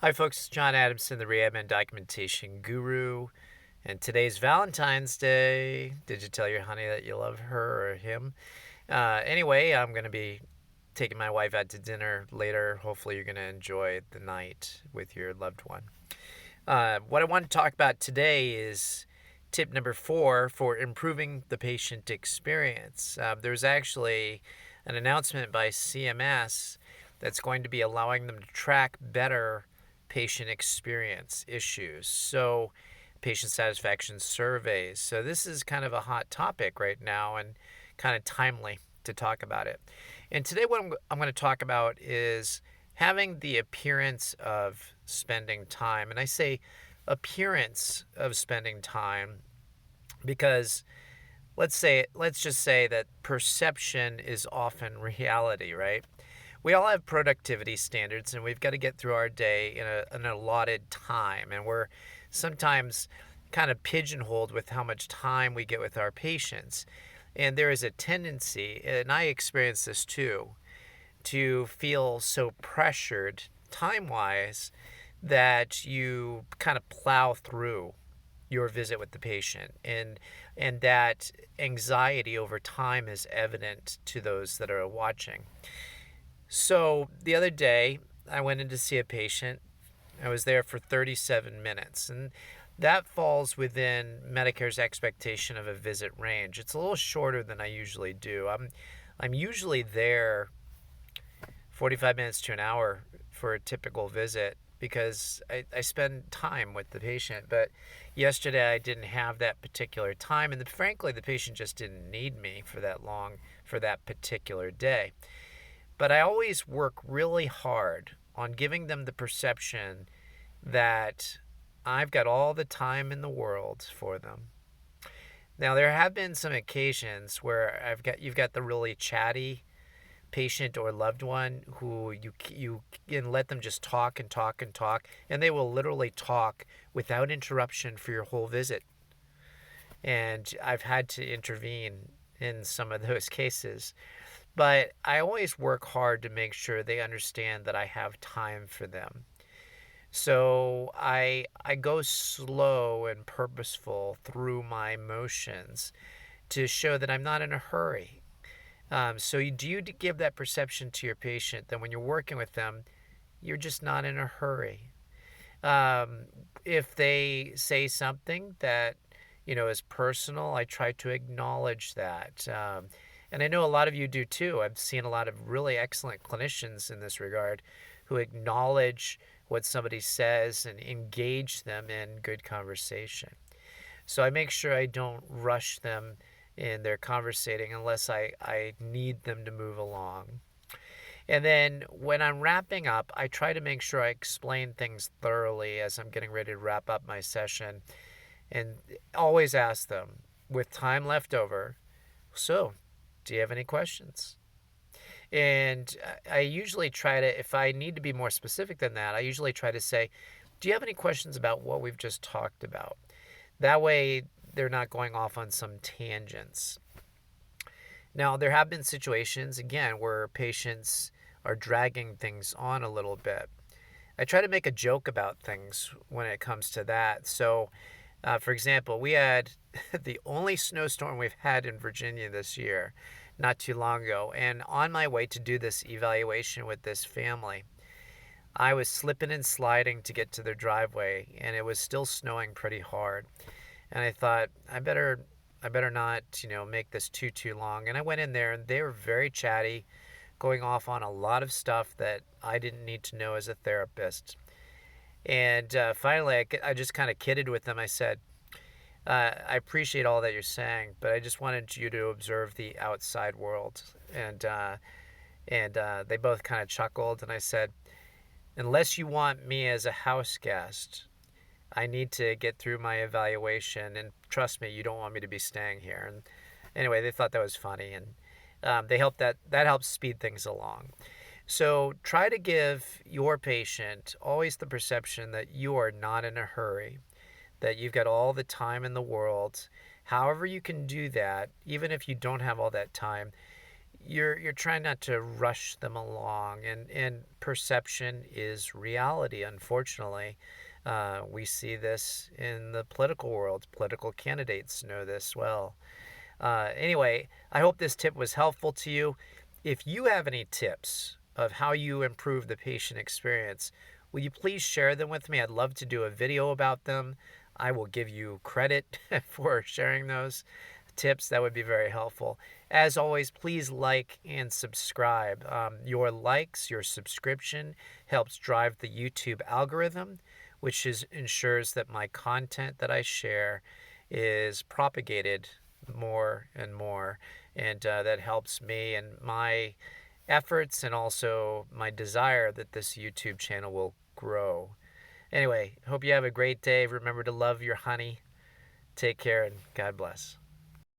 Hi, folks. John Adamson, the Rehab and Documentation Guru. And today's Valentine's Day. Did you tell your honey that you love her or him? Anyway, I'm going to be taking my wife out to dinner later. Hopefully, you're going to enjoy the night with your loved one. What I want to talk about today is tip number 4 for improving the patient experience. There's actually an announcement by CMS that's going to be allowing them to track better patient experience issues. So, patient satisfaction surveys. So, this is kind of a hot topic right now and kind of timely to talk about it. And today, what I'm going to talk about is having the appearance of spending time. And I say appearance of spending time because let's just say that perception is often reality, right? We all have productivity standards and we've got to get through our day in an allotted time, and we're sometimes kind of pigeonholed with how much time we get with our patients. And there is a tendency, and I experience this too, to feel so pressured time-wise that you kind of plow through your visit with the patient, and that anxiety over time is evident to those that are watching. So the other day, I went in to see a patient. I was there for 37 minutes, and that falls within Medicare's expectation of a visit range. It's a little shorter than I usually do. I'm usually there 45 minutes to an hour for a typical visit because I spend time with the patient. But yesterday I didn't have that particular time, and frankly, the patient just didn't need me for that long for that particular day. But I always work really hard on giving them the perception that I've got all the time in the world for them. Now, there have been some occasions where you've got the really chatty patient or loved one who you can let them just talk and talk and talk, and they will literally talk without interruption for your whole visit. And I've had to intervene in some of those cases. But I always work hard to make sure they understand that I have time for them. So I go slow and purposeful through my motions to show that I'm not in a hurry. So you give that perception to your patient that when you're working with them, you're just not in a hurry. If they say something that is personal, I try to acknowledge that. And I know a lot of you do too. I've seen a lot of really excellent clinicians in this regard who acknowledge what somebody says and engage them in good conversation. So I make sure I don't rush them in their conversating unless I need them to move along. And then when I'm wrapping up, I try to make sure I explain things thoroughly as I'm getting ready to wrap up my session, and always ask them, with time left over, so do you have any questions? And I usually try to, if I need to be more specific than that, I usually try to say, do you have any questions about what we've just talked about? That way, they're not going off on some tangents. Now, there have been situations, again, where patients are dragging things on a little bit. I try to make a joke about things when it comes to that. So, for example, we had the only snowstorm we've had in Virginia this year, not too long ago. And on my way to do this evaluation with this family, I was slipping and sliding to get to their driveway, and it was still snowing pretty hard. And I thought, I better not, make this too long. And I went in there, and they were very chatty, going off on a lot of stuff that I didn't need to know as a therapist. And finally, I just kind of kidded with them. I said, I appreciate all that you're saying, but I just wanted you to observe the outside world. And they both kind of chuckled, and I said, unless you want me as a house guest, I need to get through my evaluation, and trust me, you don't want me to be staying here. And anyway, they thought that was funny, and that helps speed things along. So try to give your patient always the perception that you are not in a hurry, that you've got all the time in the world. However you can do that, even if you don't have all that time, you're trying not to rush them along, and perception is reality, unfortunately. We see this in the political world. Political candidates know this well. Anyway, I hope this tip was helpful to you. If you have any tips of how you improve the patient experience, will you please share them with me? I'd love to do a video about them. I will give you credit for sharing those tips. That would be very helpful. As always, please like and subscribe. Your likes, your subscription helps drive the YouTube algorithm, which ensures that my content that I share is propagated more and more. And that helps me and my efforts, and also my desire that this YouTube channel will grow. Anyway, hope you have a great day. Remember to love your honey. Take care, and God bless.